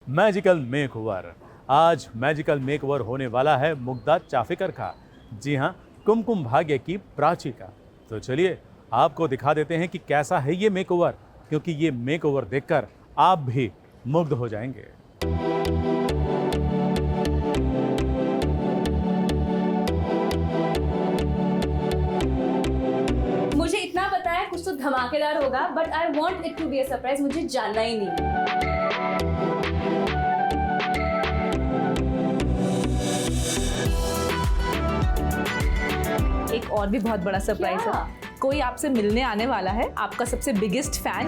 Magical makeover. आज magical makeover होने वाला है मुग्धा चाफेकर का। जी हाँ, कुमकुम भाग्य की प्राची का। तो चलिए आपको दिखा देते हैं कि कैसा है ये मेकओवर, क्योंकि ये मेकओवर देखकर आप भी मुग्ध हो जाएंगे। मुझे इतना पता है कुछ तो धमाकेदार होगा, but I want it to be a surprise. मुझे जानना ही नहीं। एक और भी बहुत बड़ा सरप्राइज है। कोई आपसे मिलने आने वाला है, आपका सबसे बिगेस्ट फैन।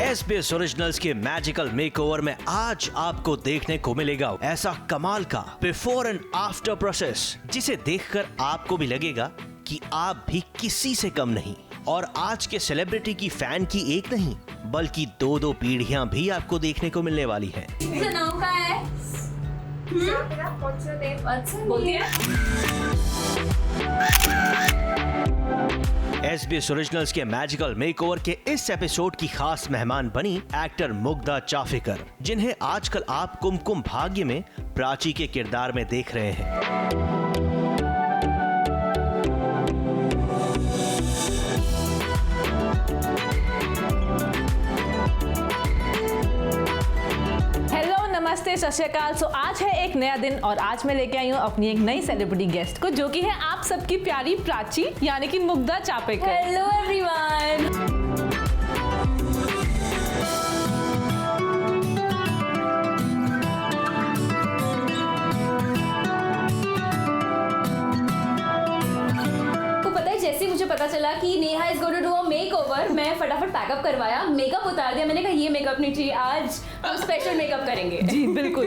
SBS ओरिजिनल्स के मैजिकल मेकओवर में आज आपको देखने को मिलेगा ऐसा कमाल का बिफोर एंड आफ्टर प्रोसेस, जिसे देखकर आपको भी लगेगा कि आप भी किसी से कम नहीं। और आज के सेलिब्रिटी की फैन की एक नहीं बल्कि दो पीढ़ियां भी आपको देखने को मिलने वाली हैं। इसका नाम क्या है? बोलती है। SBS ओरिजिनल्स के मैजिकल मेकओवर के इस एपिसोड की खास मेहमान बनी एक्टर मुग्धा चाफेकर, जिन्हें आजकल आप कुमकुम भाग्य में प्राची के किरदार में देख रहे हैं। नमस्ते, सत श्री अकाल। सो आज है एक नया दिन और आज मैं लेके आई हूँ अपनी एक नई सेलिब्रिटी गेस्ट को, जो कि है आप सबकी प्यारी प्राची, यानी कि मुग्धा चाफेकर। Hello everyone. मुझे पता चला कि Neha is going to do a makeover, मैं फटाफट पैकअप करवाया, मेकअप उतार दिया। मैंने कहा ये मेकअप नहीं चाहिए, आज हम स्पेशल मेकअप करेंगे। जी बिल्कुल।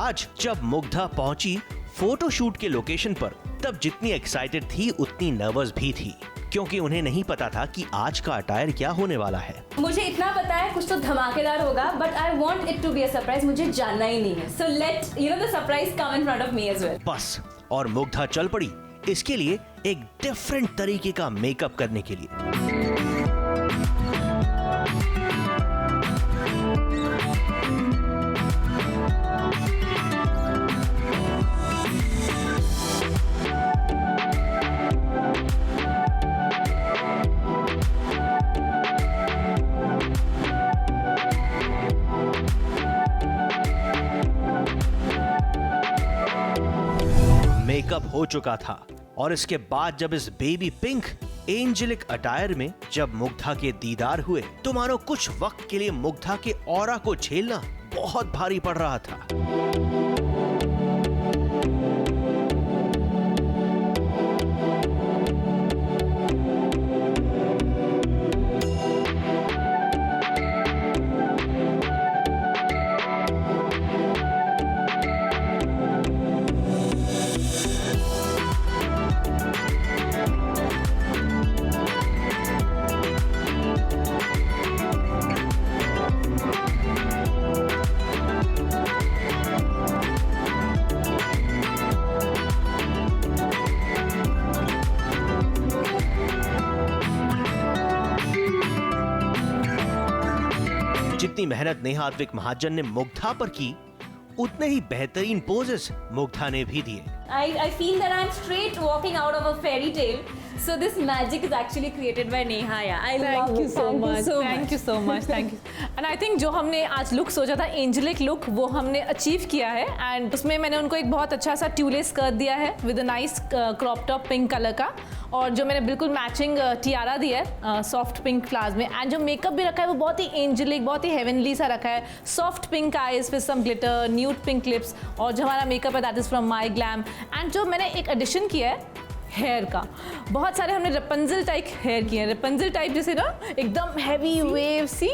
आज जब मुग्धा पहुंची फोटोशूट के लोकेशन पर, तब जितनी एक्साइटेड थी उतनी नर्वस भी थी, क्योंकि उन्हें नहीं पता था कि आज का अटायर क्या होने वाला है। मुझे इतना पता है कुछ तो धमाकेदार होगा, but I want it to be a surprise. मुझे जानना ही नहीं है। So let you know the surprise come in front of me as well. बस, और मुग्धा चल पड़ी इसके लिए एक डिफरेंट तरीके का मेकअप करने के लिए। मेकअप हो चुका था और इसके बाद जब इस बेबी पिंक एंजेलिक अटायर में जब मुग्धा के दीदार हुए, तो मानो कुछ वक्त के लिए मुग्धा के ऑरा को झेलना बहुत भारी पड़ रहा था। जितनी मेहनत नेहा अद्विक महाजन ने मुग्धा पर की, उतने ही बेहतरीन पोजेस मुग्धा ने भी दिए। I feel that I'm straight walking out of a fairy tale. So this magic is actually created by Neha. Yeah, I love it. Thank you so much. Thank you. And I think जो हमने आज look सोचा था, angelic look, वो हमने achieve किया है। And उसमें मैंने उनको एक बहुत अच्छा सा ट्यूले स्कर्ट दिया है with a nice crop top pink colour का, और जो मैंने बिल्कुल मैचिंग टियारा दिया है सॉफ्ट पिंक फ्लावर्स में। एंड जो मेकअप भी रखा है वो बहुत ही एंजेलिक, बहुत ही हेवनली सा रखा है। Soft pink eyes with some glitter, nude pink lips, और जो हमारा मेकअप है that is from my glam. And जो मैंने एक एडिशन किया है हेयर का, बहुत सारे हमने रेपंजल टाइप हेयर किए हैं। रेपंजल टाइप जैसे ना एकदम हैवी वेव सी।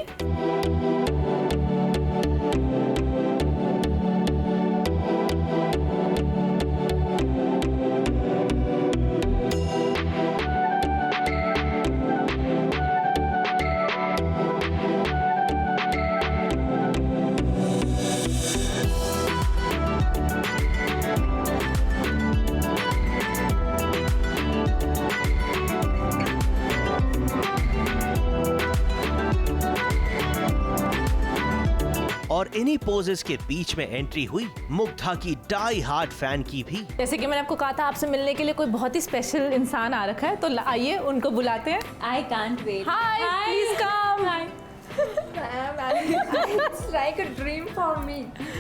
इन्हीं पोजेस के बीच में एंट्री हुई मुग्धा की डाई हार्ड फैन की भी। जैसे कि मैंने आपको कहा था, आपसे मिलने के लिए कोई बहुत ही स्पेशल इंसान आ रखा है, तो आइए उनको बुलाते हैं। I can't wait. Hi, please come. It's like a dream for me.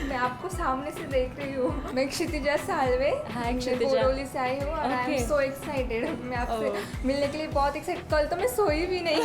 मैं आपको सामने से देख रही हूँ। मैं क्षितिजा सालवे, Hi, मैं क्षितिजा। बोरोली से आई हूँ और आई Okay. Am so excited. मैं आपसे मिलने के लिए बहुत एक्साइटेड। कल तो मैं सोई भी नहीं।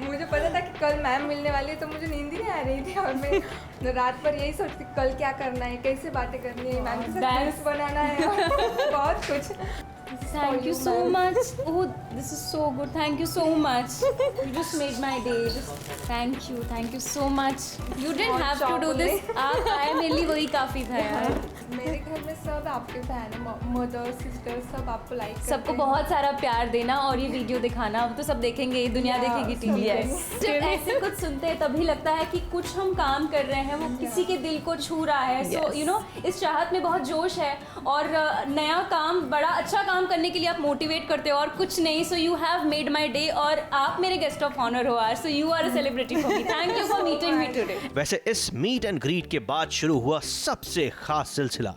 मुझे पता था कि कल मैम मिलने वाली है, तो मुझे नींद ही नहीं आ रही थी और मैं रात पर यही सोचती कल क्या करना है, कैसे बातें करनी है, मैम के साथ That's- रील्स बनाना है और बहुत कुछ। Thank you so much. Oh, this is so good. Thank you so much. You just made my day. Just thank you so much. You didn't have to do this. आप आए मेरे लिए वही काफी था यार। मेरे घर में सब आपके फैन है, मदर सिस्टर सब आपको लाइक करते सबको हैं। बहुत सारा प्यार देना और ये वीडियो दिखाना। अब तो सब देखेंगे, दुनिया Yeah, देखेगी सब टीवी। देखेंगे। जब ऐसे कुछ सुनते हैं तभी लगता है कि कुछ हम काम कर रहे हैं वो किसी के दिल को छू रहा है। सो यू नो इस चाहत में बहुत जोश है और नया काम, बड़ा अच्छा काम करने के लिए आप मोटिवेट करते हो और कुछ नहीं। So you have made my day और आप मेरे गेस्ट ऑफ ऑनर हो आज। So you are a celebrity for me. Thank you for meeting me today. वैसे इस मीट एंड ग्रीट के बाद शुरू हुआ सबसे खास सिलसिला।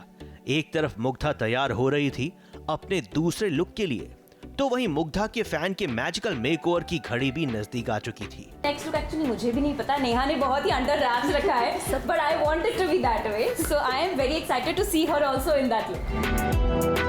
एक तरफ मुग्धा तैयार हो रही थी अपने दूसरे लुक के लिए, तो वहीं मुग्धा के फैन के मैजिकल मेकओवर की घड़ी भी नजदीक आ चुकी थी। नेक्स्ट लुक एक्चुअली मुझे भी नहीं पता, नेहा ने बहुत ही अंडर रैप्स रखा है, but I wanted to be that way. So I am very excited to see her also in that look.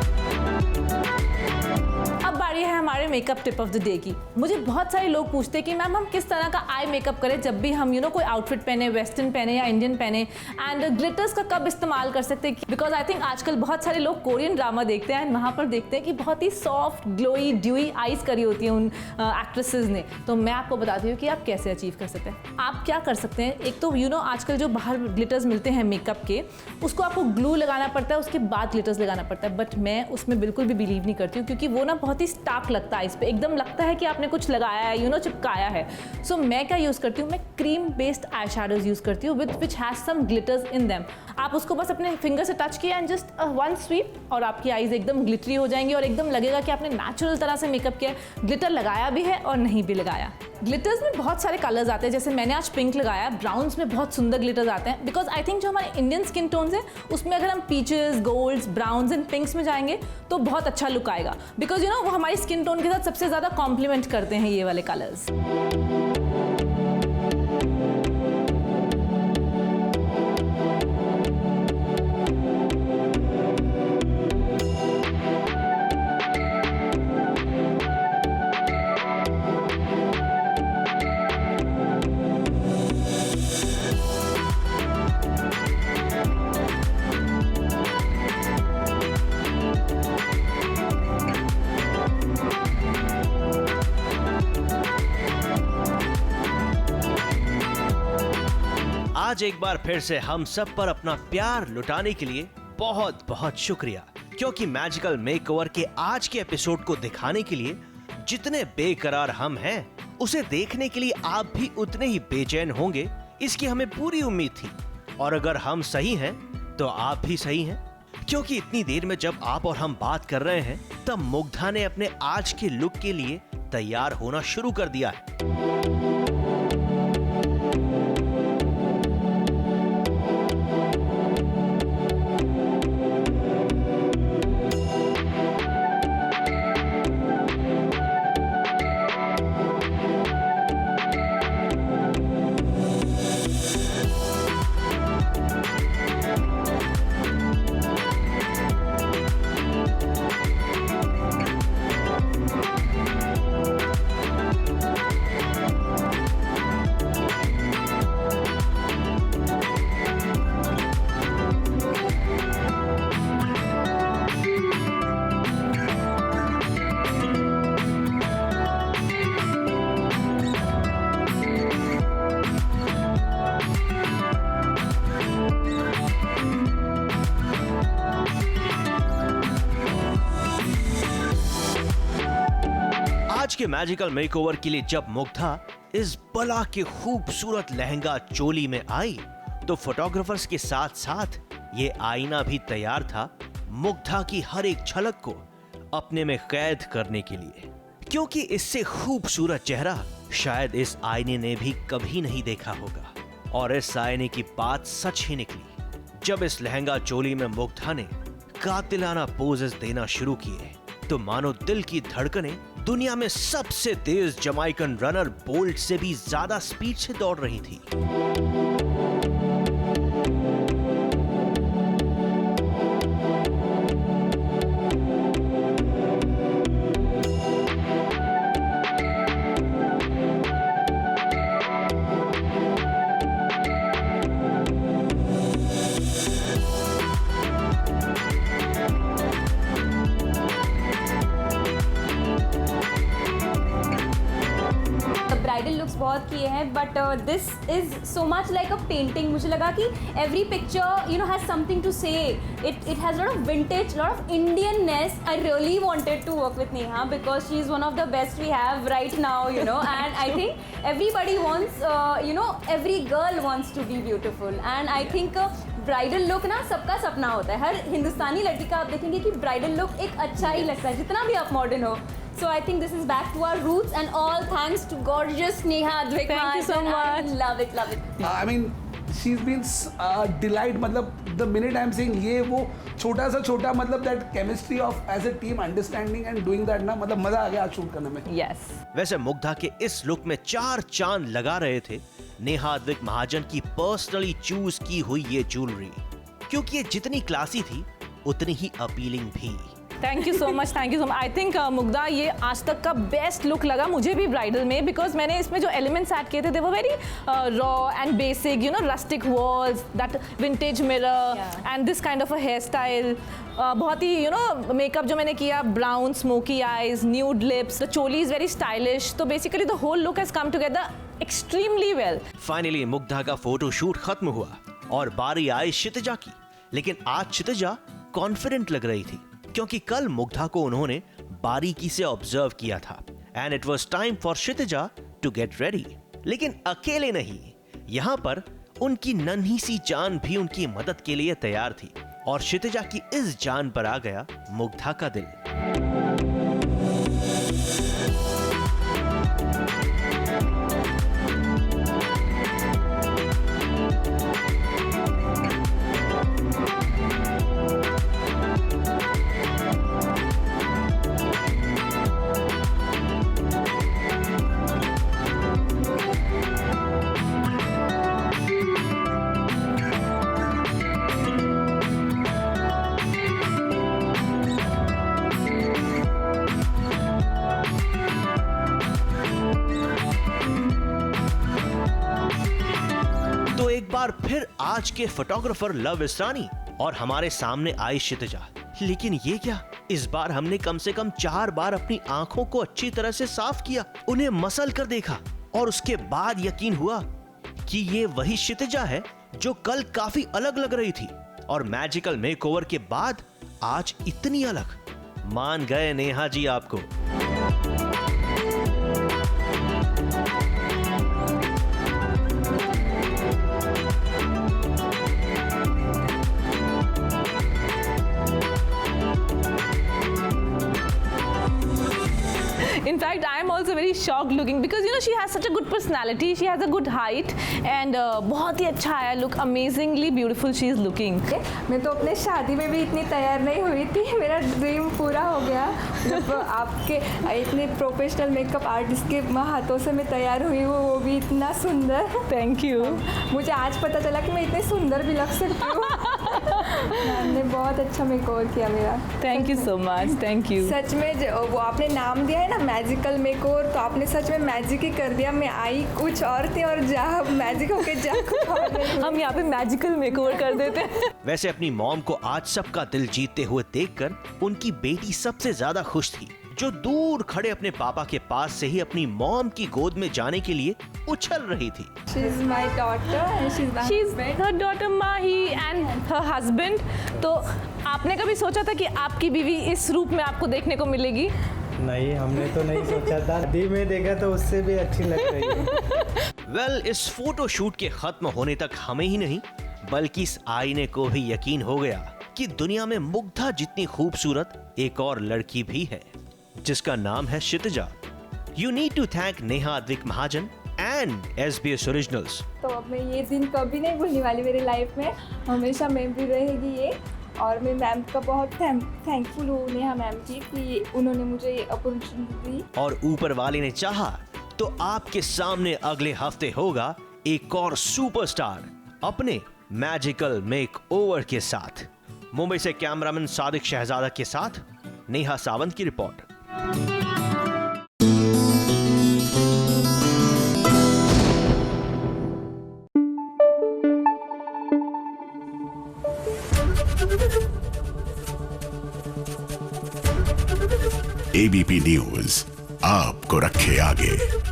अब बारी है हमारे makeup tip of the day की। मुझे बहुत सारे लोग पूछते हैं कि मैम हम किस तरह का आई मेकअप करें जब भी हम कोई आउटफिट पहने, वेस्टर्न पहने या इंडियन पहने, एंड ग्लिटर्स का कब इस्तेमाल कर सकते हैं। बिकॉज आई थिंक आजकल बहुत सारे लोग कोरियन ड्रामा देखते हैं एंड वहाँ पर देखते हैं कि बहुत ही सॉफ्ट ग्लोई ड्यूई आइज करी होती है उन एक्ट्रेसेस ने। तो मैं आपको बताती हूँ कि आप कैसे अचीव कर सकते हैं। आप क्या कर सकते हैं, एक तो आजकल जो बाहर ग्लिटर्स मिलते हैं मेकअप के, उसको आपको ग्लू लगाना पड़ता है, उसके बाद ग्लिटर्स लगाना पड़ता है। बट मैं उसमें बिल्कुल भी बिलीव नहीं करती हूँ, क्योंकि वो बहुत ही स्टार्क लगता है, इस पे एकदम लगता है कि आपने कुछ लगाया है, चिपकाया है। सो मैं क्या यूज़ करती हूँ, मैं cream based eye shadows use करती हूँ which has some glitters in them. आप उसको बस अपने फिंगर से टच किया एंड जस्ट वन स्वीप और आपकी आईज एकदम ग्लिटरी हो जाएंगी और एकदम लगेगा कि आपने नेचुरल तरह से मेकअप किया है। ग्लिटर लगाया भी है और नहीं भी लगाया। ग्लिटर्स में बहुत सारे कलर्स आते हैं, जैसे मैंने आज पिंक लगाया, ब्राउन्स में बहुत सुंदर ग्लिटर्स आते हैं। बिकॉज आई थिंक जो हमारे इंडियन स्किन टोन्स हैं उसमें अगर हम peaches, golds, browns and pinks में जाएंगे तो बहुत अच्छा लुक आएगा। बिकॉज वो हमारी स्किन टोन के साथ सबसे ज़्यादा कॉम्प्लीमेंट करते हैं ये वाले कलर्स। आज एक बार फिर से हम सब पर अपना प्यार लुटाने के लिए बहुत बहुत शुक्रिया, क्योंकि मैजिकल मेकओवर के आज के एपिसोड को दिखाने के लिए जितने बेकरार हम हैं, उसे देखने के लिए आप भी उतने ही बेचैन होंगे, इसकी हमें पूरी उम्मीद थी। और अगर हम सही हैं तो आप भी सही हैं, क्योंकि इतनी देर में जब आप और हम बात कर रहे हैं तब मुग्धा ने अपने आज के लुक के लिए तैयार होना शुरू कर दिया है। आज के मैजिकल मेकओवर के लिए जब मुग्धा इस बला के खूबसूरत लहंगा चोली में आई तो फोटोग्राफर्स के साथ साथ ये आईना भी तैयार था मुग्धा की हर एक झलक को अपने में कैद करने के लिए, क्योंकि इससे खूबसूरत चेहरा शायद इस आईने ने भी कभी नहीं देखा होगा। और इस सायने की बात सच ही निकली जब इस लहंगा चोली में मुग्धा ने कातिलाना पोजेस देना शुरू किए तो मानो दिल की धड़कनें दुनिया में सबसे तेज जमाइकन रनर बोल्ट से भी ज्यादा स्पीड से दौड़ रही थी। ब्राइडल लुक्स बहुत किए हैं but this is so much like a painting. मुझे लगा कि every picture has something to say, it has lot of vintage, lot of Indianness. I really wanted to work with Neha because she is one of the best we have right now, and I think everybody wants every girl wants to be beautiful, and I think bridal look ना सबका सपना होता है। हर हिंदुस्तानी लड़की का आप देखेंगे कि ब्राइडल लुक एक अच्छा ही लगता है जितना भी आप मॉडर्न हो। So I think this is back to our roots, and all thanks to gorgeous Neha Advik. Thank you so much. Love it, love it. I mean, she's been delight. मतलब the minute I'm saying ये वो छोटा सा छोटा मतलब that chemistry of as a team understanding and doing that ना, मतलब मजा आ गया आज शूट करने में। Yes. वैसे मुग्धा के इस लुक में 4 चांद लगा रहे थे नेहा अद्विक महाजन की पर्सनली चूज की हुई ये ज्वेलरी, क्योंकि ये जितनी क्लासी थी उतनी ही अपीलिंग भी। Thank you so much, thank you so much. I think Mugdha ये आज तक का बेस्ट लुक लगा मुझे भी ब्राइडल में, बिकॉज मैंने इसमें जो एलिमेंट्स ऐड किए थे they were very raw and basic, rustic walls, that vintage mirror and this kind of a hairstyle. बहुत ही मेकअप जो मैंने किया, brown smoky eyes, nude lips, the choli is very stylish. तो basically the whole look has come together extremely well. Finally Mugdha का photo shoot खत्म हुआ और बारी आई क्षितिजा की, लेकिन आज क्षितिजा कॉन्फिडेंट लग रही थी क्योंकि कल मुग्धा को उन्होंने बारीकी से ऑब्जर्व किया था and it was time for Kshitija to get ready. लेकिन अकेले नहीं, यहाँ पर उनकी नन्ही सी जान भी उनकी मदद के लिए तैयार थी और क्षितिजा की इस जान पर आ गया मुग्धा का दिल। बार फिर आज के फोटोग्राफर लव इसरानी और हमारे सामने आई क्षितिजा। लेकिन ये क्या, इस बार हमने कम से कम 4 बार अपनी आंखों को अच्छी तरह से साफ किया, उन्हें मसल कर देखा और उसके बाद यकीन हुआ कि ये वही क्षितिजा है जो कल काफी अलग लग रही थी और मैजिकल मेकओवर के बाद आज इतनी अलग। मान गए नेहा जी आपको। In fact, I am also very shocked looking because she has such a good personality. She has a good height and बहुत ही अच्छा है look. Amazingly beautiful she is looking. मैं तो अपने शादी में भी इतनी तैयार नहीं हुई थी, मेरा ड्रीम पूरा हो गया जब आपके इतने प्रोफेशनल मेकअप आर्टिस्ट के हाथों से मैं तैयार हुई हूँ, वो भी इतना सुंदर। Thank you. मुझे आज पता चला कि मैं इतनी सुंदर भी लग सकती हूँ। आपने बहुत अच्छा मेकओवर किया मेरा। Thank you so much. Thank you. सच में वो आपने नाम दिया है ना मैजिकल मेकओवर, तो आपने सच में मैजिक ही कर दिया। मैं आई कुछ और थी और जा मैजिक होके जा कुछ और नहीं। हम यहाँ पे मैजिकल मेकओवर कर देते हैं। वैसे अपनी मॉम को आज सबका दिल जीतते हुए देखकर उनकी बेटी सबसे ज्यादा खुश थी, जो दूर खड़े अपने पापा के पास से ही अपनी मॉम की गोद में जाने के लिए उछल रही थी। She is my daughter and she is my She's husband. her daughter Mahi and her husband. तो आपने कभी सोचा था कि आपकी बीवी इस रूप में आपको देखने को मिलेगी? नहीं, हमने तो नहीं सोचा था। दी में देखा तो उससे भी अच्छी लग रही है। वेल, इस फोटो शूट के खत्म होने तक हमें ही नहीं बल्कि इस आईने को भी यकीन हो गया कि दुनिया में मुग्धा जितनी खूबसूरत एक और लड़की भी है जिसका नाम है Kshitija. You need to thank Neha Advik Mahajan and SBS originals. तो अब मैं ये दिन कभी नहीं भूलने वाली मेरी लाइफ में, हमेशा मेमोरी रहेगी ये। और मैं मैम का बहुत थैंकफुल हूँ नेहा मैम की कि उन्होंने मुझे ये अपॉर्चुनिटी दी। और ऊपर वाले ने चाहा तो आपके सामने अगले हफ्ते होगा एक और सुपरस्टार अपने मैजिकल मेकओवर के साथ। मुंबई से कैमरामैन सादिक शहजादा के साथ नेहा सावंत की रिपोर्ट। ABP न्यूज आपको रखे आगे।